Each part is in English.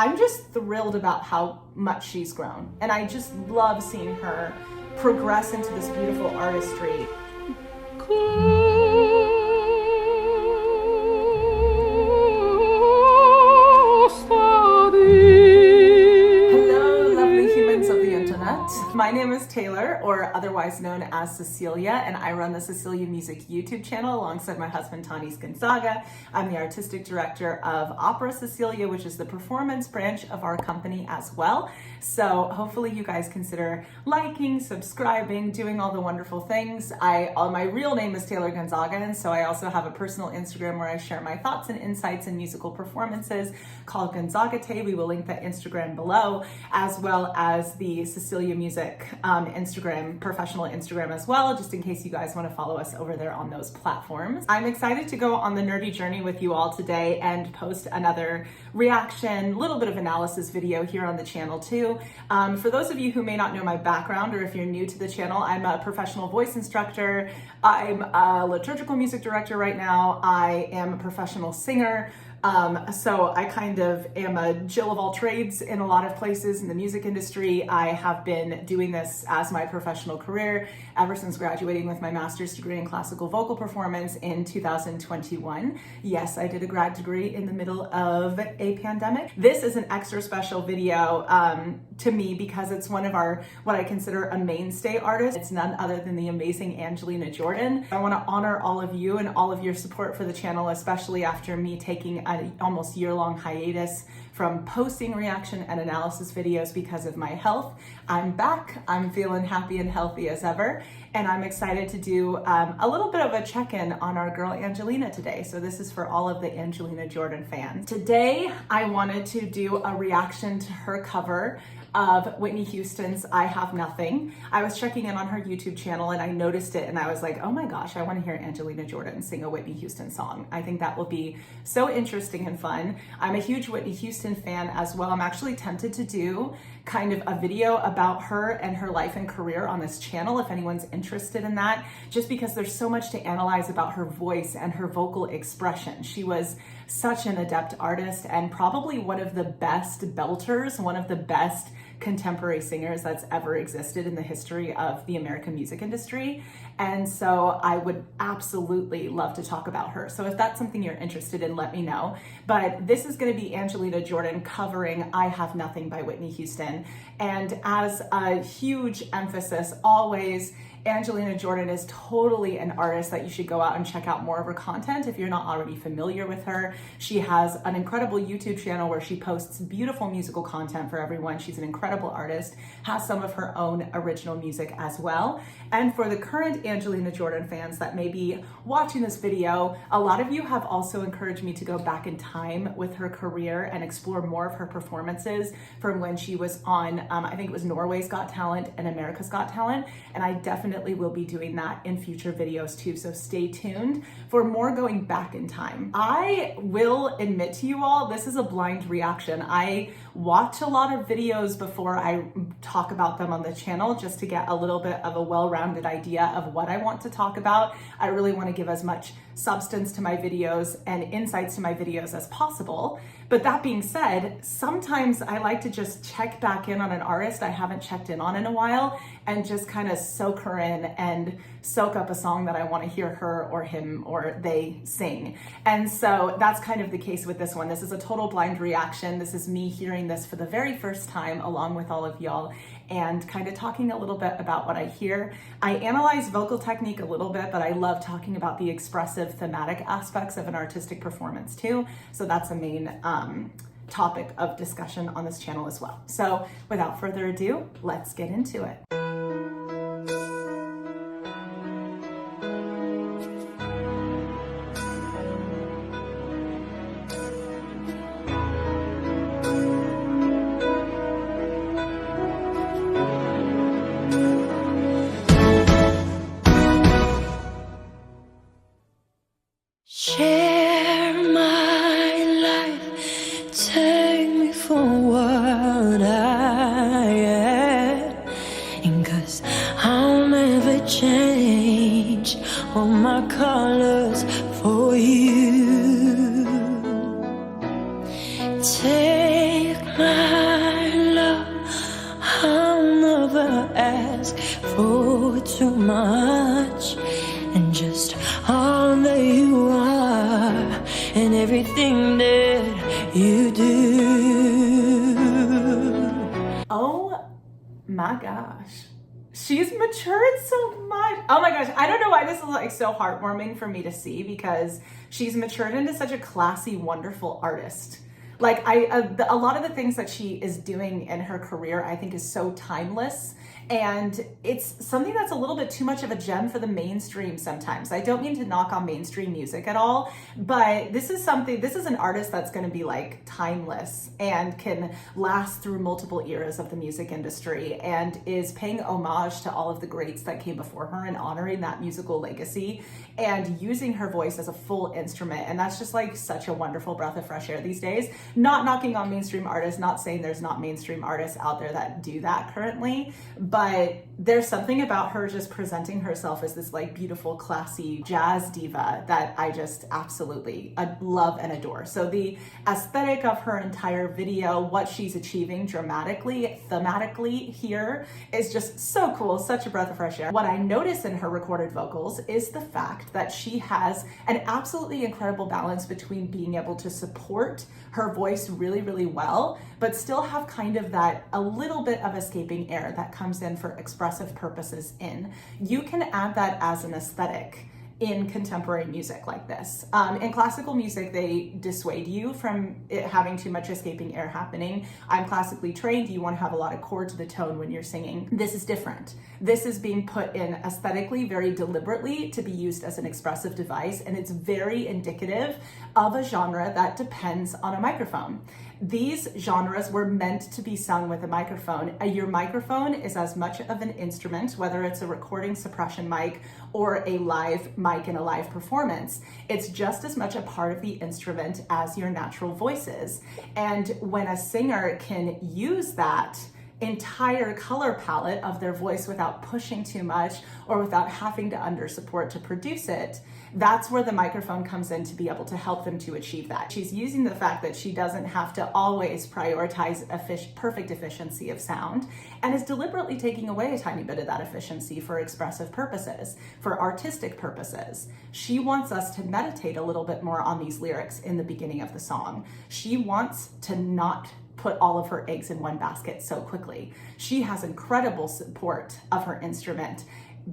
I'm just thrilled about how much she's grown, and I just love seeing her progress into this beautiful artistry. My name is Taylor, or otherwise known as Cecilia, and I run the Cecilia Music YouTube channel alongside my husband, Taylor Gonzaga. I'm the artistic director of Opera Cecilia, which is the performance branch of our company as well. So hopefully you guys consider liking, subscribing, doing all the wonderful things. My real name is Taylor Gonzaga, and so I also have a personal Instagram where I share my thoughts and insights in musical performances called Gonzaga. We will link that Instagram below, as well as the Cecilia Music Instagram, professional Instagram as well, just in case you guys want to follow us over there on those platforms. I'm excited to go on the nerdy journey with you all today and post another reaction, little bit of analysis video here on the channel too. For those of you who may not know my background, or if you're new to the channel, I'm a professional voice instructor. I'm a liturgical music director right now. I am a professional singer. So I kind of am a Jill of all trades in a lot of places in the music industry. I have been doing this as my professional career ever since graduating with my master's degree in classical vocal performance in 2021. Yes, I did a grad degree in the middle of a pandemic. This is an extra special video to me because it's one of what I consider a mainstay artist. It's none other than the amazing Angelina Jordan. I want to honor all of you and all of your support for the channel, especially after me taking an almost year-long hiatus from posting reaction and analysis videos because of my health. I'm back, I'm feeling happy and healthy as ever, and I'm excited to do a little bit of a check-in on our girl Angelina today. So this is for all of the Angelina Jordan fans. Today, I wanted to do a reaction to her cover of Whitney Houston's I Have Nothing. I was checking in on her YouTube channel and I noticed it and I was like, oh my gosh, I want to hear Angelina Jordan sing a Whitney Houston song. I think that will be so interesting and fun. I'm a huge Whitney Houston fan as well. I'm actually tempted to do kind of a video about her and her life and career on this channel if anyone's interested in that, just because there's so much to analyze about her voice and her vocal expression. She was such an adept artist and probably one of the best belters, one of the best contemporary singers that's ever existed in the history of the American music industry. And so I would absolutely love to talk about her. So if that's something you're interested in, let me know. But this is going to be Angelina Jordan covering I Have Nothing by Whitney Houston. And as a huge emphasis, always, Angelina Jordan is totally an artist that you should go out and check out more of her content if you're not already familiar with her. She has an incredible YouTube channel where she posts beautiful musical content for everyone. She's an incredible artist, has some of her own original music as well. And for the current Angelina Jordan fans that may be watching this video, a lot of you have also encouraged me to go back in time with her career and explore more of her performances from when she was on, I think it was Norway's Got Talent and America's Got Talent. And I definitely will be doing that in future videos too, so stay tuned for more going back in time. I will admit to you all, this is a blind reaction. I watch a lot of videos before I talk about them on the channel just to get a little bit of a well-rounded idea of what I want to talk about. I really want to give as much substance to my videos and insights to my videos as possible. But that being said, sometimes I like to just check back in on an artist I haven't checked in on in a while and just kind of soak her in and soak up a song that I want to hear her or him or they sing. And so that's kind of the case with this one. This is a total blind reaction. This is me hearing this for the very first time along with all of y'all and kind of talking a little bit about what I hear. I analyze vocal technique a little bit, but I love talking about the expressive thematic aspects of an artistic performance too. So that's a main topic of discussion on this channel as well. So without further ado, let's get into it. Share my life, take me for what I am, and ask for too much, and just all that you are and everything that you do. Oh my gosh. She's matured so much. Oh my gosh. I don't know why this is like so heartwarming for me to see, because she's matured into such a classy, wonderful artist. Like a lot of the things that she is doing in her career, I think is so timeless. And it's something that's a little bit too much of a gem for the mainstream sometimes. I don't mean to knock on mainstream music at all, but this is an artist that's going to be like timeless and can last through multiple eras of the music industry, and is paying homage to all of the greats that came before her and honoring that musical legacy and using her voice as a full instrument. And that's just like such a wonderful breath of fresh air these days. Not knocking on mainstream artists, not saying there's not mainstream artists out there that do that currently, but there's something about her just presenting herself as this like beautiful, classy jazz diva that I just absolutely love and adore. So the aesthetic of her entire video, what she's achieving dramatically, thematically here, is just so cool, such a breath of fresh air. What I notice in her recorded vocals is the fact that she has an absolutely incredible balance between being able to support her voice really, really well, but still have kind of that a little bit of escaping air that comes in for expressive purposes in. You can add that as an aesthetic in contemporary music like this. In classical music, they dissuade you from it having too much escaping air happening. I'm classically trained. You want to have a lot of core to the tone when you're singing. This is different. This is being put in aesthetically, very deliberately, to be used as an expressive device, and it's very indicative of a genre that depends on a microphone. These genres were meant to be sung with a microphone. Your microphone is as much of an instrument, whether it's a recording suppression mic or a live mic in a live performance. It's just as much a part of the instrument as your natural voice is. And when a singer can use that entire color palette of their voice without pushing too much or without having to under support to produce it, that's where the microphone comes in to be able to help them to achieve that. She's using the fact that she doesn't have to always prioritize perfect efficiency of sound, and is deliberately taking away a tiny bit of that efficiency for expressive purposes, for artistic purposes. She wants us to meditate a little bit more on these lyrics in the beginning of the song. She wants to not put all of her eggs in one basket so quickly. She has incredible support of her instrument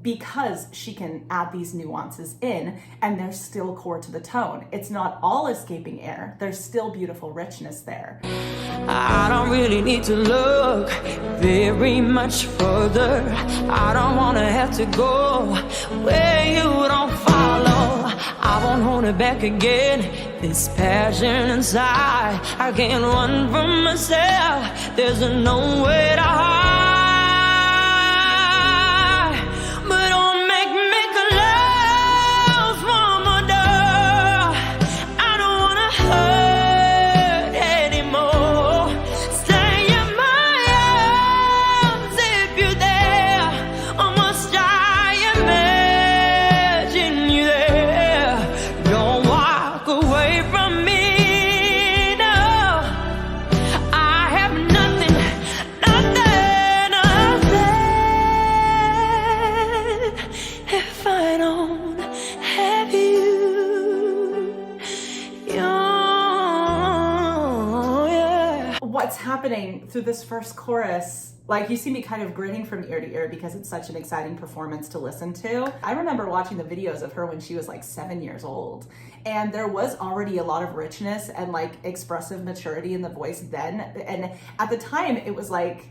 because she can add these nuances in, and they're still core to the tone. It's not all escaping air. There's still beautiful richness there. I don't really need to look very much further. I don't want to have to go where you don't follow. I won't hold it back again. This passion inside, I can't run from myself. There's no way to hide. But don't make me make a love from a door. I don't wanna hurt anymore. Stay in my arms if you're there, or must I imagine you there? Don't walk away from me, no. I have nothing, if I don't have you. Yeah. What's happening through this first chorus, like, you see me kind of grinning from ear to ear because it's such an exciting performance to listen to. I remember watching the videos of her when she was like 7 years old, and there was already a lot of richness and like expressive maturity in the voice then. And at the time, it was like,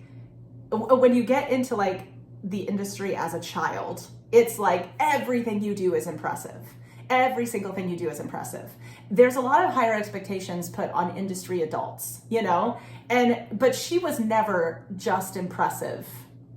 when you get into like the industry as a child, it's like everything you do is impressive. Every single thing you do is impressive. There's a lot of higher expectations put on industry adults, you know? But she was never just impressive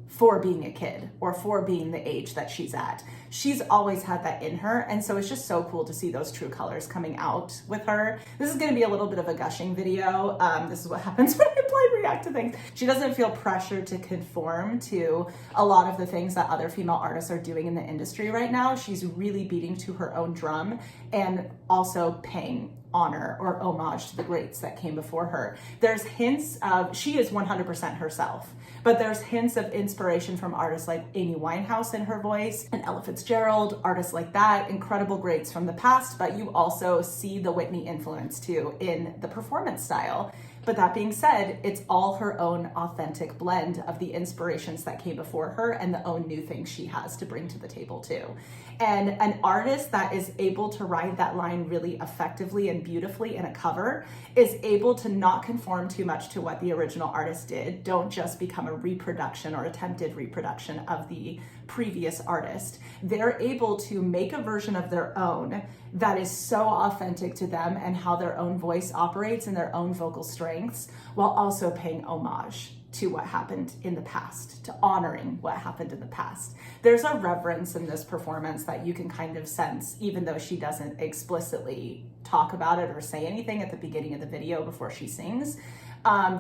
for being a kid or for being the age that she's at. She's always had that in her, and so it's just so cool to see those true colors coming out with her. This is going to be a little bit of a gushing video. This is what happens when I blind react to things. She doesn't feel pressured to conform to a lot of the things that other female artists are doing in the industry right now. She's really beating to her own drum and also paying honor or homage to the greats that came before her. There's hints of, she is 100% herself, but there's hints of inspiration from artists like Amy Winehouse in her voice and Ella Fitzgerald, artists like that, incredible greats from the past, but you also see the Whitney influence too in the performance style. But that being said, it's all her own authentic blend of the inspirations that came before her and the own new things she has to bring to the table too. And an artist that is able to ride that line really effectively and beautifully in a cover is able to not conform too much to what the original artist did. Don't just become a reproduction or attempted reproduction of the previous artist. They're able to make a version of their own that is so authentic to them and how their own voice operates and their own vocal strengths, while also paying homage to what happened in the past, to honoring what happened in the past. There's a reverence in this performance that you can kind of sense, even though she doesn't explicitly talk about it or say anything at the beginning of the video before she sings.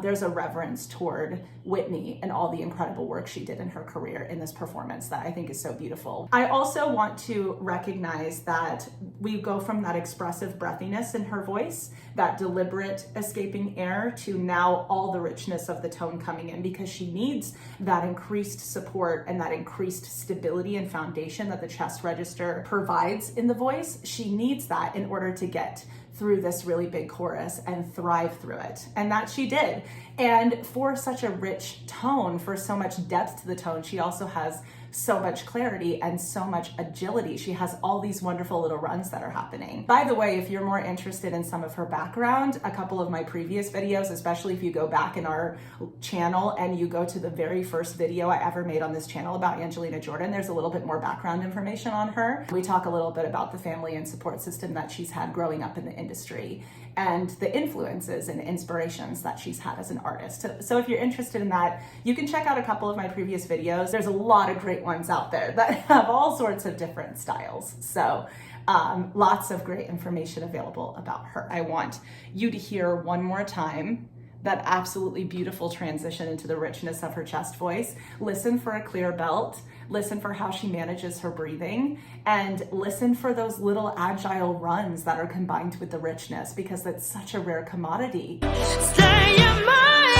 There's a reverence toward Whitney and all the incredible work she did in her career in this performance that I think is so beautiful. I also want to recognize that we go from that expressive breathiness in her voice, that deliberate escaping air, to now all the richness of the tone coming in, because she needs that increased support and that increased stability and foundation that the chest register provides in the voice. She needs that in order to get through this really big chorus and thrive through it. And that she did. And for such a rich tone, for so much depth to the tone, she also has so much clarity and so much agility. She has all these wonderful little runs that are happening. By the way, if you're more interested in some of her background, a couple of my previous videos, especially if you go back in our channel and you go to the very first video I ever made on this channel about Angelina Jordan, there's a little bit more background information on her. We talk a little bit about the family and support system that she's had growing up in the industry and the influences and inspirations that she's had as an artist. So if you're interested in that, you can check out a couple of my previous videos. There's a lot of great ones out there that have all sorts of different styles. So lots of great information available about her. I want you to hear one more time that absolutely beautiful transition into the richness of her chest voice. Listen for a clear belt. Listen for how she manages her breathing, and listen for those little agile runs that are combined with the richness, because that's such a rare commodity. Stay in my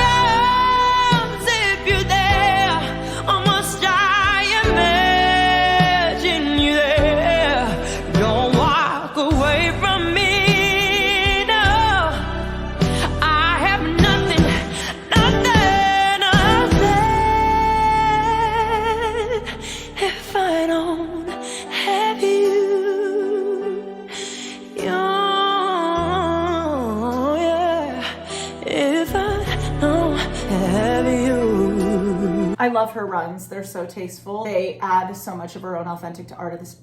arms if you're there. Almost I imagine you there. Don't walk away from me, no. I have nothing, if I don't have you. Yeah, if I don't have you. I love her runs. They're so tasteful. They add so much of her own authentic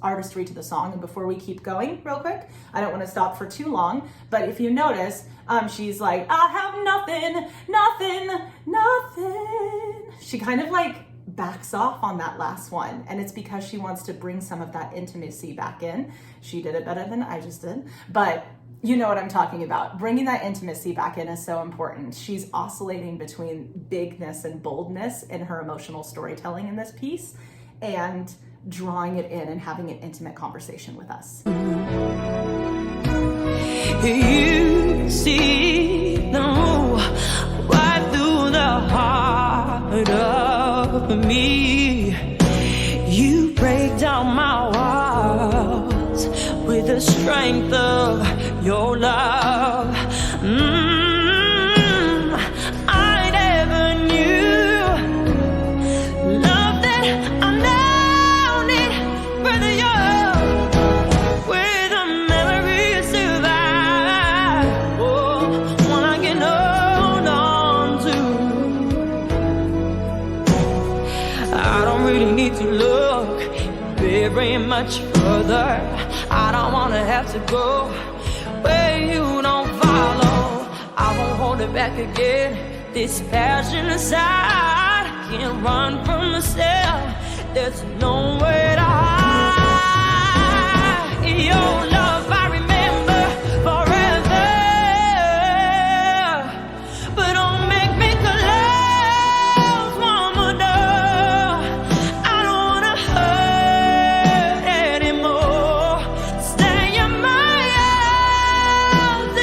artistry to the song. And before we keep going real quick, I don't want to stop for too long, but if you notice, she's like, I have nothing, nothing, nothing. She kind of like backs off on that last one, and it's because she wants to bring some of that intimacy back in. She did it better than I just did, but you know what I'm talking about. Bringing that intimacy back in is so important. She's oscillating between bigness and boldness in her emotional storytelling in this piece, and drawing it in and having an intimate conversation with us. You see, no, right through the heart of me. You break down my walls with the strength of your love. I never knew love that I now need, brother. You're with a memory survive. Oh, one I can hold on to. I don't really need to look very much further. I don't wanna have to go where you don't follow. I won't hold it back again. This passion inside can't run from myself. There's no way to hide your love. I remember forever, but don't make me close one more door. I don't wanna hurt anymore. Stay in my arms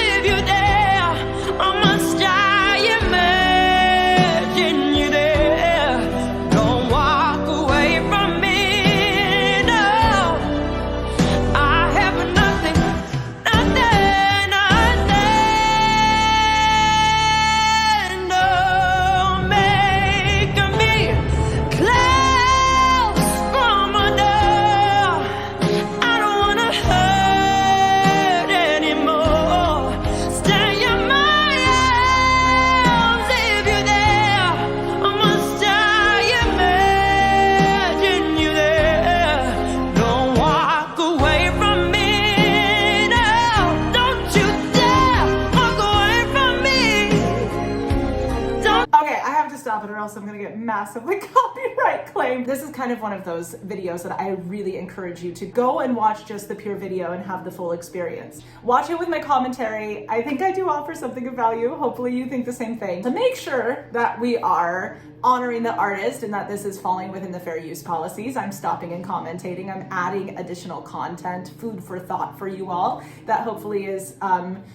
Okay, I have to stop it or else I'm gonna get massively copyright claimed. This is kind of one of those videos that I really encourage you to go and watch just the pure video and have the full experience. Watch it with my commentary. I think I do offer something of value. Hopefully you think the same thing. To make sure that we are honoring the artist and that this is falling within the fair use policies, I'm stopping and commentating. I'm adding additional content, food for thought for you all, that hopefully is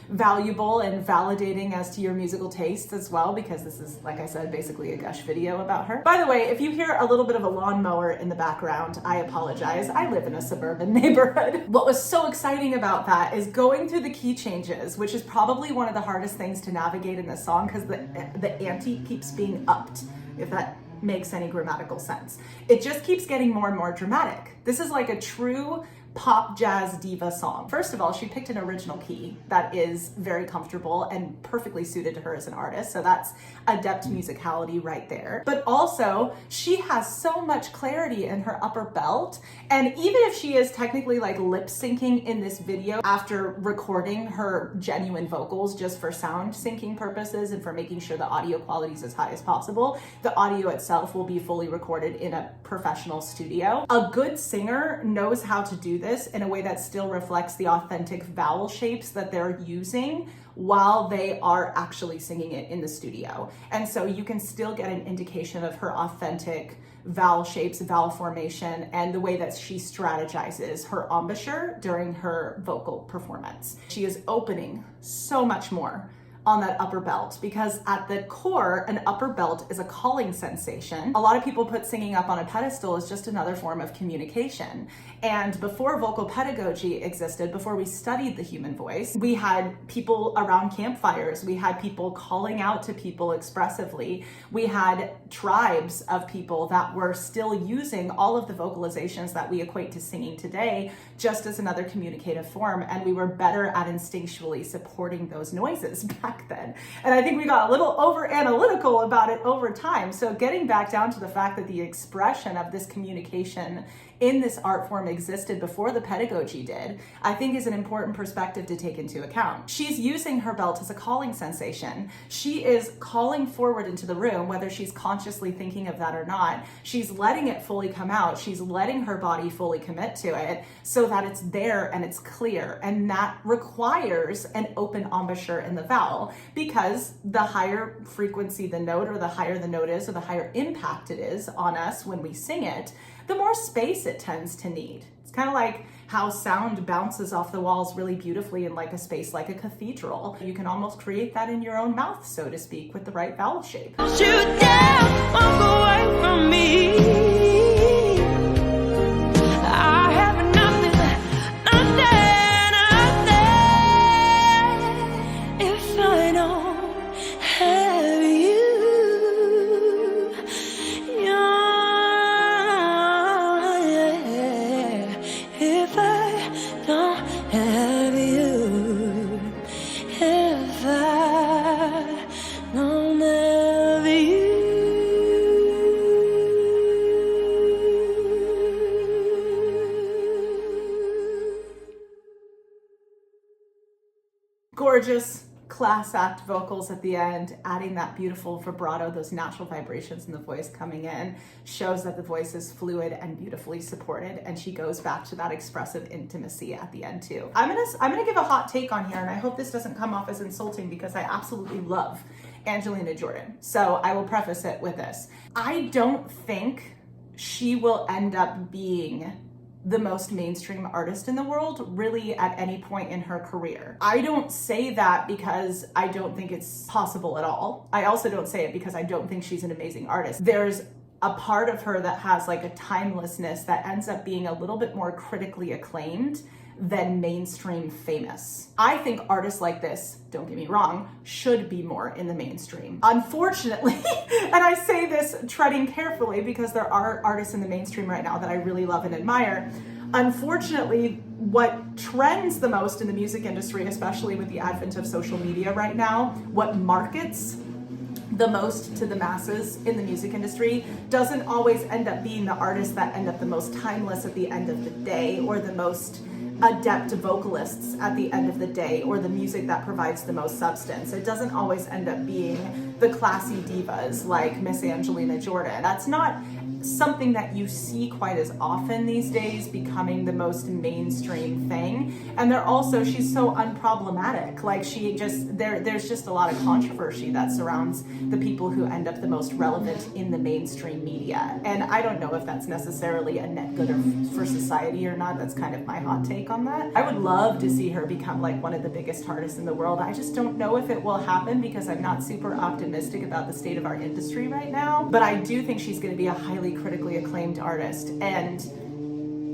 valuable and validating as to your musical tastes as well, because this is, like I said, basically a gush video about her. By the way, if you hear a little bit of a lawnmower in the background, I apologize. I live in a suburban neighborhood. What was so exciting about that is going through the key changes, which is probably one of the hardest things to navigate in this song, because the ante keeps being upped, if that makes any grammatical sense. It just keeps getting more and more dramatic. This is like a true pop jazz diva song. First of all, she picked an original key that is very comfortable and perfectly suited to her as an artist. So that's adept musicality right there. But also, she has so much clarity in her upper belt. And even if she is technically like lip syncing in this video after recording her genuine vocals just for sound syncing purposes and for making sure the audio quality is as high as possible, the audio itself will be fully recorded in a professional studio. A good singer knows how to do this in a way that still reflects the authentic vowel shapes that they're using while they are actually singing it in the studio. And so you can still get an indication of her authentic vowel shapes, vowel formation, and the way that she strategizes her embouchure during her vocal performance. She is opening so much more on that upper belt, because at the core, an upper belt is a calling sensation. A lot of people put singing up on a pedestal as just another form of communication. And before vocal pedagogy existed, before we studied the human voice, we had people around campfires. We had people calling out to people expressively. We had tribes of people that were still using all of the vocalizations that we equate to singing today just as another communicative form. And we were better at instinctually supporting those noises back then. And I think we got a little over analytical about it over time. So getting back down to the fact that the expression of this communication in this art form existed before the pedagogy did, I think is an important perspective to take into account. She's using her belt as a calling sensation. She is calling forward into the room, whether she's consciously thinking of that or not. She's letting it fully come out. She's letting her body fully commit to it so that it's there and it's clear. And that requires an open embouchure in the vowel, because the higher frequency the note, or the higher the note is, or the higher impact it is on us when we sing it, the more space it tends to need. It's kind of like how sound bounces off the walls really beautifully in like a space like a cathedral. You can almost create that in your own mouth, so to speak, with the right vowel shape. Shoot down, walk away from me. I have nothing if I don't have you. If I don't have you, if I don't have you. Gorgeous class act vocals at the end, adding that beautiful vibrato, those natural vibrations in the voice coming in, shows that the voice is fluid and beautifully supported, and she goes back to that expressive intimacy at the end too. I'm gonna give a hot take on here, and I hope this doesn't come off as insulting, because I absolutely love Angelina Jordan. So I will preface it with this. I don't think she will end up being the most mainstream artist in the world, really, at any point in her career. I don't say that because I don't think it's possible at all. I also don't say it because I don't think she's an amazing artist. There's a part of her that has like a timelessness that ends up being a little bit more critically acclaimed than mainstream famous. I think artists like this, don't get me wrong, should be more in the mainstream. Unfortunately, and I say this treading carefully because there are artists in the mainstream right now that I really love and admire. Unfortunately, what trends the most in the music industry, especially with the advent of social media right now, what markets the most to the masses in the music industry doesn't always end up being the artists that end up the most timeless at the end of the day, or the most adept vocalists at the end of the day, or the music that provides the most substance. It doesn't always end up being the classy divas like Miss Angelina Jordan. That's not something that you see quite as often these days becoming the most mainstream thing. And she's so unproblematic. Like there's just a lot of controversy that surrounds the people who end up the most relevant in the mainstream media. And I don't know if that's necessarily a net good for society or not. That's kind of my hot take on that. I would love to see her become like one of the biggest artists in the world. I just don't know if it will happen because I'm not super optimistic about the state of our industry right now. But I do think she's going to be a highly critically acclaimed artist, and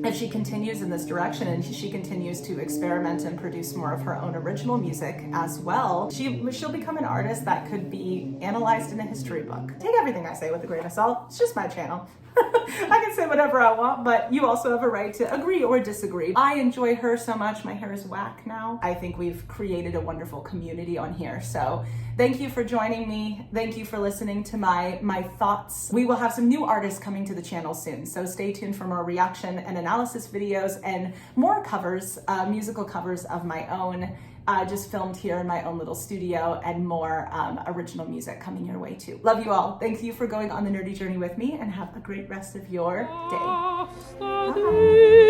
if she continues in this direction and she continues to experiment and produce more of her own original music as well, she'll become an artist that could be analyzed in a history book. Take everything I say with a grain of salt. It's just my channel. I can say whatever I want, but you also have a right to agree or disagree. I enjoy her so much. My hair is whack now. I think we've created a wonderful community on here. So thank you for joining me. Thank you for listening to my thoughts. We will have some new artists coming to the channel soon. So stay tuned for more reaction and analysis videos and more covers, musical covers of my own. Just filmed here in my own little studio, and more original music coming your way too. Love you all. Thank you for going on the nerdy journey with me, and have a great rest of your day. Bye.